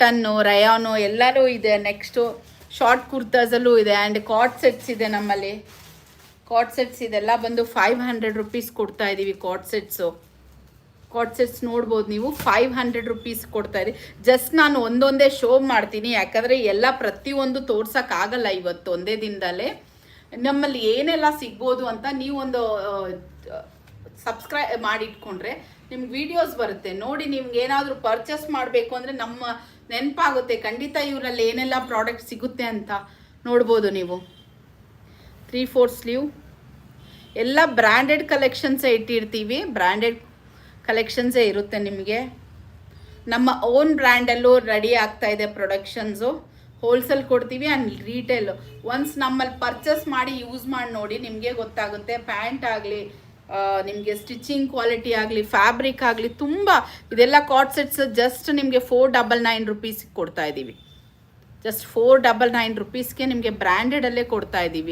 Ton ರಯಾನು ಎಲ್ಲರೂ ಇದೆ. Next short ಕುರ್ತಾಸಲ್ಲೂ ಇದೆ. ಆ್ಯಂಡ್ ಕಾಟ್ ಸೆಟ್ಸ್ ಇದೆ ನಮ್ಮಲ್ಲಿ. ಕಾಟ್ ಸೆಟ್ಸ್ ಇದೆಲ್ಲ ಬಂದು 500 ರುಪೀಸ್ ಕೊಡ್ತಾ ಇದ್ದೀವಿ. ಕಾಟ್ ಸೆಟ್ಸ್ ನೋಡ್ಬೋದು ನೀವು, 500 ರುಪೀಸ್ ಕೊಡ್ತಾ ಇದ್ದೀವಿ. ಜಸ್ಟ್ ನಾನು ಒಂದೊಂದೇ ಶೋ ಮಾಡ್ತೀನಿ, ಯಾಕಂದರೆ ಎಲ್ಲ ಪ್ರತಿಯೊಂದು ತೋರ್ಸೋಕ್ಕಾಗಲ್ಲ ಇವತ್ತು ಒಂದೇ ದಿನದಲ್ಲೇ. ನಮ್ಮಲ್ಲಿ ಏನೆಲ್ಲ ಸಿಗ್ಬೋದು ಅಂತ ನೀವೊಂದು ಸಬ್ಸ್ಕ್ರೈಬ್ ಮಾಡಿ ಇಟ್ಕೊಂಡ್ರೆ ನಿಮ್ಗೆ ವಿಡಿಯೋಸ್ ಬರುತ್ತೆ ನೋಡಿ. ನಿಮ್ಗೆ ಏನಾದರೂ ಪರ್ಚೇಸ್ ಮಾಡಬೇಕು ಅಂದರೆ ನಮ್ಮ ನೆನಪಾಗುತ್ತೆ ಖಂಡಿತ ಇವರಲ್ಲಿ ಏನೆಲ್ಲ ಪ್ರಾಡಕ್ಟ್ ಸಿಗುತ್ತೆ ಅಂತ ನೋಡ್ಬೋದು ನೀವು. 3/4 ಸ್ಲೀವ್ ಎಲ್ಲ ಬ್ರ್ಯಾಂಡೆಡ್ ಕಲೆಕ್ಷನ್ಸೇ ಇಟ್ಟಿರ್ತೀವಿ. ಬ್ರ್ಯಾಂಡೆಡ್ ಕಲೆಕ್ಷನ್ಸೇ ಇರುತ್ತೆ ನಿಮಗೆ. ನಮ್ಮ ಓನ್ ಬ್ರ್ಯಾಂಡಲ್ಲೂ ರೆಡಿ ಆಗ್ತಾ ಇದೆ ಪ್ರೊಡಕ್ಷನ್ಸು. ಹೋಲ್ಸೇಲ್ ಕೊಡ್ತೀವಿ ಆ್ಯಂಡ್ ರೀಟೇಲು. ಒನ್ಸ್ ನಮ್ಮಲ್ಲಿ ಪರ್ಚೇಸ್ ಮಾಡಿ ಯೂಸ್ ಮಾಡಿ ನೋಡಿ, ನಿಮಗೆ ಗೊತ್ತಾಗುತ್ತೆ. ಪ್ಯಾಂಟ್ ಆಗಲಿ, ನಿಮಗೆ ಸ್ಟಿಚಿಂಗ್ ಕ್ವಾಲಿಟಿ ಆಗಲಿ, ಫ್ಯಾಬ್ರಿಕ್ ಆಗಲಿ, ತುಂಬ ಇದೆಲ್ಲ ಕಾಟ್ ಸೆಟ್ಸ್ ಜಸ್ಟ್ ನಿಮಗೆ 499 ರುಪೀಸ್ಗೆ ಕೊಡ್ತಾ ಇದ್ದೀವಿ. ಜಸ್ಟ್ 499 ರುಪೀಸ್ಗೆ ನಿಮಗೆ ಬ್ರ್ಯಾಂಡೆಡಲ್ಲೇ ಕೊಡ್ತಾ ಇದ್ದೀವಿ.